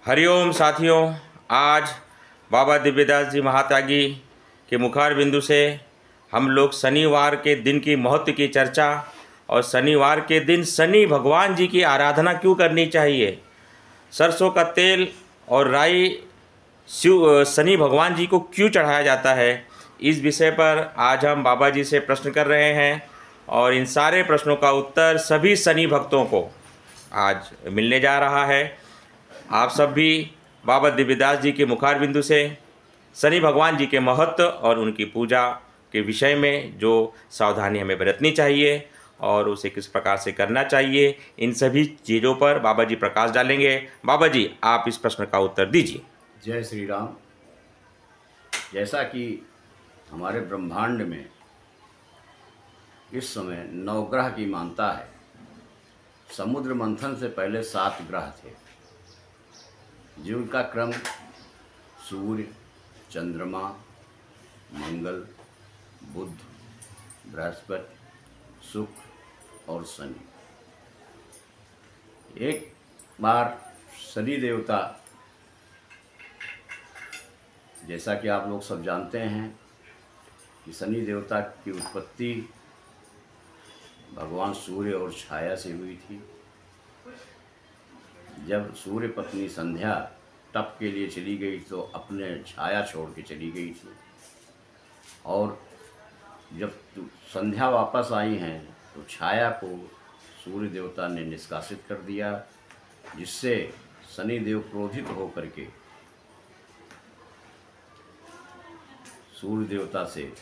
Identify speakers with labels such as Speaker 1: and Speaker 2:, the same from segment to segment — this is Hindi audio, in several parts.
Speaker 1: हरिओम साथियों, आज बाबा दिव्यदास जी महात्यागी के मुखार बिंदु से हम लोग शनिवार के दिन की महत्व की चर्चा और शनिवार के दिन शनि भगवान जी की आराधना क्यों करनी चाहिए, सरसों का तेल और राई शनि भगवान जी को क्यों चढ़ाया जाता है, इस विषय पर आज हम बाबा जी से प्रश्न कर रहे हैं। और इन सारे प्रश्नों का उत्तर सभी शनि भक्तों को आज मिलने जा रहा है। आप सब भी बाबा दिव्यदास जी के मुखार बिंदु से शनि भगवान जी के महत्व और उनकी पूजा के विषय में जो सावधानी हमें बरतनी चाहिए और उसे किस प्रकार से करना चाहिए, इन सभी चीज़ों पर बाबा जी प्रकाश डालेंगे। बाबा जी, आप इस प्रश्न का उत्तर दीजिए।
Speaker 2: जय श्री राम। जैसा कि हमारे ब्रह्मांड में इस समय 9 ग्रह की मानता है, समुद्र मंथन से पहले 7 ग्रह थे जिनका क्रम सूर्य, चंद्रमा, मंगल, बुध, बृहस्पति, शुक्र और शनि। एक बार शनि देवता, जैसा कि आप लोग सब जानते हैं कि शनि देवता की उत्पत्ति भगवान सूर्य और छाया से हुई थी। जब सूर्य पत्नी संध्या तप के लिए चली गई तो अपने छाया छोड़ के चली गई थी, और जब संध्या वापस आई हैं तो छाया को सूर्य देवता ने निष्कासित कर दिया, जिससे शनि देव क्रोधित होकर के सूर्य देवता से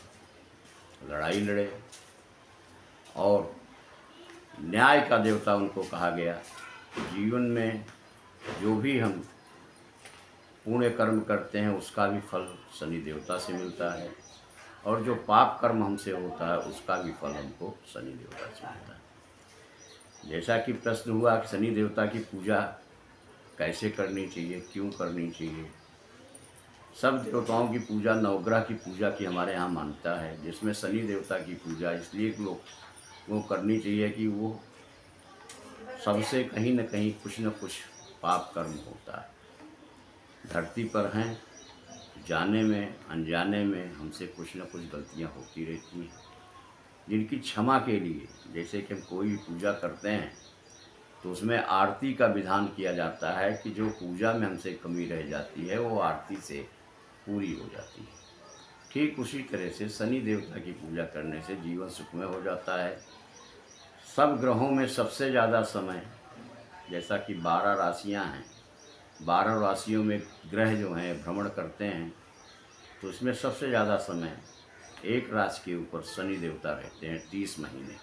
Speaker 2: लड़ाई लड़े और न्याय का देवता उनको कहा गया। जीवन में जो भी हम पुण्य कर्म करते हैं उसका भी फल शनि देवता से मिलता है, और जो पाप कर्म हमसे होता है उसका भी फल हमको शनि देवता से मिलता है। जैसा कि प्रश्न हुआ कि शनि देवता की पूजा कैसे करनी चाहिए, क्यों करनी चाहिए। सब देवताओं की पूजा, नवग्रह की पूजा की हमारे यहाँ मान्यता है, जिसमें शनि देवता की पूजा इसलिए लोग वो करनी चाहिए कि वो सबसे कहीं न कहीं कुछ न कुछ पाप कर्म होता है। धरती पर हैं, जाने में अनजाने में हमसे कुछ न कुछ गलतियाँ होती रहती हैं, जिनकी क्षमा के लिए, जैसे कि हम कोई भी पूजा करते हैं तो उसमें आरती का विधान किया जाता है कि जो पूजा में हमसे कमी रह जाती है वो आरती से पूरी हो जाती है। ठीक उसी तरह से शनि देवता की पूजा करने से जीवन सुखमय हो जाता है। सब ग्रहों में सबसे ज़्यादा समय, जैसा कि 12 राशियां हैं, 12 राशियों में ग्रह जो हैं भ्रमण करते हैं, तो इसमें सबसे ज़्यादा समय एक राशि के ऊपर शनि देवता रहते हैं 30 महीने,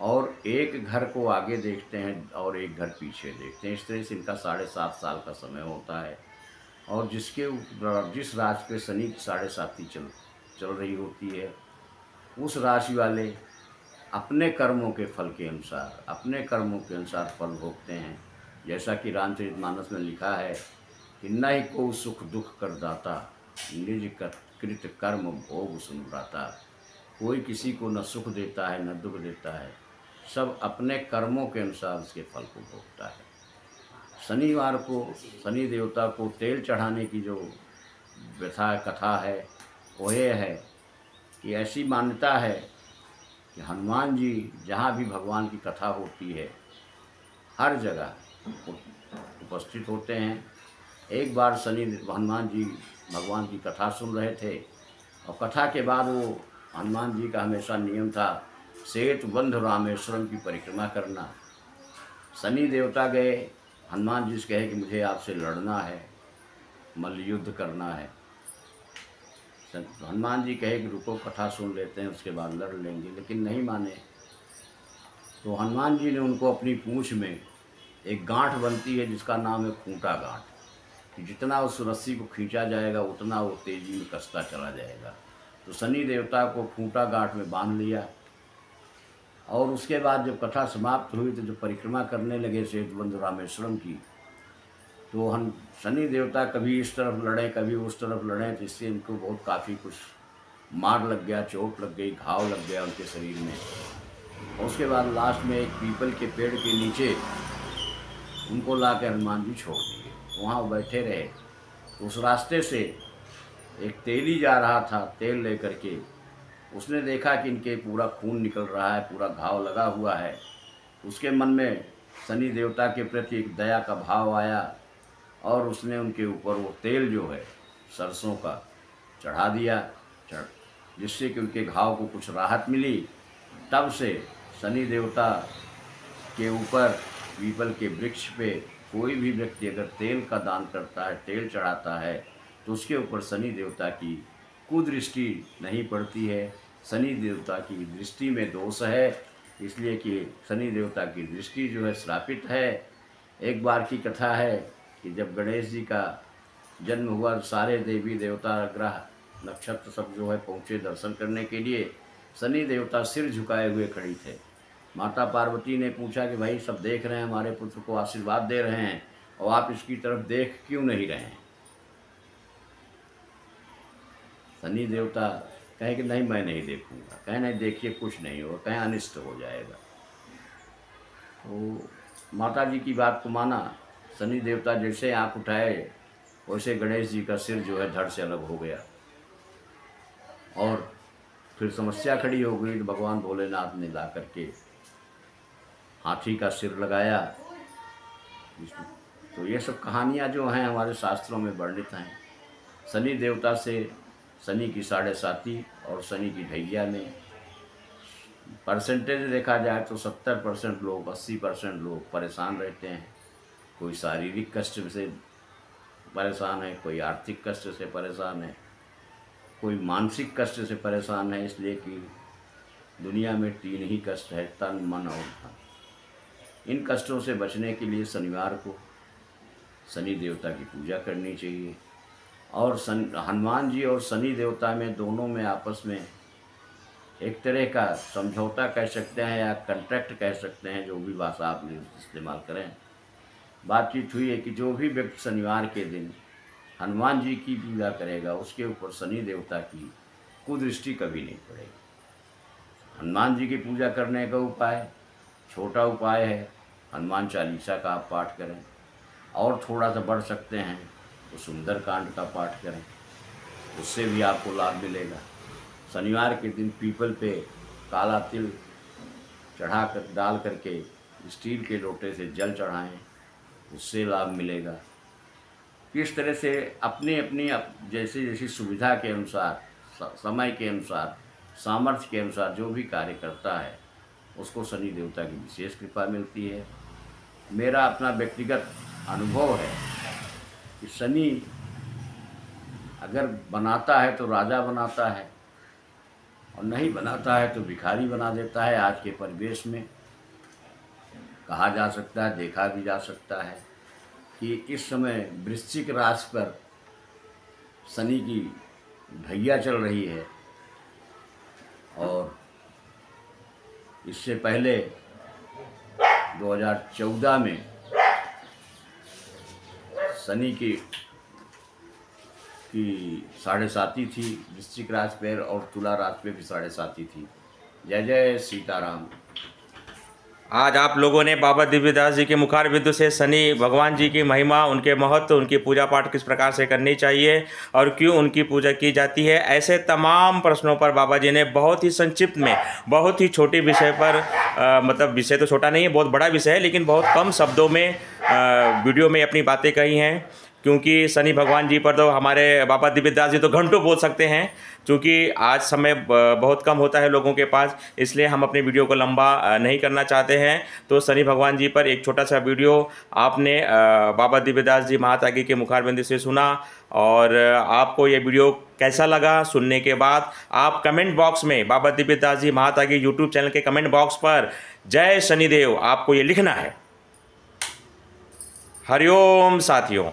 Speaker 2: और एक घर को आगे देखते हैं और एक घर पीछे देखते हैं। इस तरह से इनका 7.5 साल का समय होता है, और जिस राशि पे शनि की 7.5 चल रही होती है, उस राशि वाले अपने कर्मों के फल के अनुसार, अपने कर्मों के अनुसार फल भोगते हैं। जैसा कि रामचरितमानस में लिखा है कि न ही को सुख दुख कर दाता, निज कृत कर्म भोग सुनभ्राता। कोई किसी को न सुख देता है न दुख देता है, सब अपने कर्मों के अनुसार उसके फल को भोगता है। शनिवार को शनि देवता को तेल चढ़ाने की जो कथा है वो ये है कि ऐसी मान्यता है कि हनुमान जी जहाँ भी भगवान की कथा होती है हर जगह उपस्थित होते हैं। एक बार हनुमान जी भगवान की कथा सुन रहे थे, और कथा के बाद वो हनुमान जी का हमेशा नियम था सेतु बंध रामेश्वरम की परिक्रमा करना। शनि देवता गए, हनुमान जी से कहे कि मुझे आपसे लड़ना है, मल्ल युद्ध करना है। हनुमान जी कहे कि रुको, कथा सुन लेते हैं, उसके बाद लड़ लेंगे, लेकिन नहीं माने। तो हनुमान जी ने उनको अपनी पूंछ में एक गांठ बनती है जिसका नाम है खूंटा गांठ, कि जितना उस रस्सी को खींचा जाएगा उतना वो तेजी में कसता चला जाएगा। तो शनि देवता को खूंटा गांठ में बांध लिया, और उसके बाद जब कथा समाप्त हुई तो जब परिक्रमा करने लगे सेतुबंध रामेश्वरम की, तो हम शनि देवता कभी इस तरफ लड़े कभी उस तरफ लड़े, तो इससे इनको बहुत काफ़ी कुछ मार लग गया, चोट लग गई, घाव लग गया उनके शरीर में। और उसके बाद लास्ट में एक पीपल के पेड़ के नीचे उनको ला के हनुमान जी छोड़ दिए। वहाँ वो बैठे रहे। तो उस रास्ते से एक तेली जा रहा था तेल लेकर के। उसने देखा कि इनके पूरा खून निकल रहा है, पूरा घाव लगा हुआ है। उसके मन में शनि देवता के प्रति एक दया का भाव आया और उसने उनके ऊपर वो तेल जो है सरसों का चढ़ा दिया, जिससे कि उनके घाव को कुछ राहत मिली। तब से शनि देवता के ऊपर पीपल के वृक्ष पे कोई भी व्यक्ति अगर तेल का दान करता है, तेल चढ़ाता है, तो उसके ऊपर शनि देवता की कुदृष्टि नहीं पड़ती है। शनि देवता की दृष्टि में दोष है, इसलिए कि शनि देवता की दृष्टि जो है श्रापित है। एक बार की कथा है कि जब गणेश जी का जन्म हुआ, सारे देवी देवता ग्रह नक्षत्र सब जो है पहुँचे दर्शन करने के लिए। शनि देवता सिर झुकाए हुए खड़ी थे। माता पार्वती ने पूछा कि भाई सब देख रहे हैं, हमारे पुत्र को आशीर्वाद दे रहे हैं और आप इसकी तरफ देख क्यों नहीं रहे हैं। शनि देवता कहे कि नहीं मैं नहीं देखूंगा। कहे नहीं देखिए कुछ नहीं होगा, कहे अनिष्ट हो जाएगा। तो माता जी की बात को माना। शनि देवता जैसे आँख उठाए वैसे गणेश जी का सिर जो है धड़ से अलग हो गया और फिर समस्या खड़ी हो गई। तो भगवान भोलेनाथ ने ला करके हाथी का सिर लगाया। तो ये सब कहानियाँ जो हैं हमारे शास्त्रों में वर्णित हैं। शनि देवता से शनि की 7.5 और शनि की ढैया में परसेंटेज देखा जाए तो 70% लोग 80% लोग परेशान रहते हैं। कोई शारीरिक कष्ट से परेशान है, कोई आर्थिक कष्ट से परेशान है, कोई मानसिक कष्ट से परेशान है। इसलिए कि दुनिया में 3 ही कष्ट है, तन मन और धन। इन कष्टों से बचने के लिए शनिवार को शनि देवता की पूजा करनी चाहिए। और हनुमान जी और शनि देवता में दोनों में आपस में एक तरह का समझौता कह सकते हैं या कॉन्ट्रैक्ट कह सकते हैं, जो भी भाषा आप इस्तेमाल करें। बातचीत हुई है कि जो भी व्यक्ति शनिवार के दिन हनुमान जी की पूजा करेगा उसके ऊपर शनि देवता की कुदृष्टि कभी नहीं पड़ेगी। हनुमान जी की पूजा करने का उपाय छोटा उपाय है, हनुमान चालीसा का आप पाठ करें। और थोड़ा सा बढ़ सकते हैं तो सुंदरकांड का पाठ करें, उससे भी आपको लाभ मिलेगा। शनिवार के दिन पीपल पे काला तिल चढ़ा कर डाल करके स्टील के लोटे से जल चढ़ाएं, उससे लाभ मिलेगा। किस तरह से अपनी अपनी जैसे जैसी सुविधा के अनुसार, समय के अनुसार, सामर्थ्य के अनुसार जो भी कार्य करता है उसको शनि देवता की विशेष कृपा मिलती है। मेरा अपना व्यक्तिगत अनुभव है कि शनि अगर बनाता है तो राजा बनाता है और नहीं बनाता है तो भिखारी बना देता है। आज के परिवेश में कहा जा सकता है, देखा भी जा सकता है कि इस समय वृश्चिक राशि पर शनि की ढैया चल रही है और इससे पहले 2014 में शनि की 7.5 थी वृश्चिक राशि पर और तुला राशि पे भी 7.5 थी। जय जय सीताराम।
Speaker 1: आज आप लोगों ने बाबा दिव्यदास जी के मुखार बिंदु से शनि भगवान जी की महिमा, उनके महत्व, उनकी पूजा पाठ किस प्रकार से करनी चाहिए और क्यों उनकी पूजा की जाती है, ऐसे तमाम प्रश्नों पर बाबा जी ने बहुत ही संक्षिप्त में, बहुत ही छोटे विषय पर मतलब विषय तो छोटा नहीं है, बहुत बड़ा विषय है, लेकिन बहुत कम शब्दों में वीडियो में अपनी बातें कही हैं। क्योंकि शनि भगवान जी पर तो हमारे बाबा दिव्यदास जी तो घंटों बोल सकते हैं, क्योंकि आज समय बहुत कम होता है लोगों के पास, इसलिए हम अपने वीडियो को लंबा नहीं करना चाहते हैं। तो शनि भगवान जी पर एक छोटा सा वीडियो आपने बाबा दिव्यदास जी महात्यागी के मुखारबिंद से सुना। और आपको ये वीडियो कैसा लगा सुनने के बाद आप कमेंट बॉक्स में बाबा दिव्यदास जी महात्यागी यूट्यूब चैनल के कमेंट बॉक्स पर जय शनिदेव आपको ये लिखना है। हरिओम साथियों।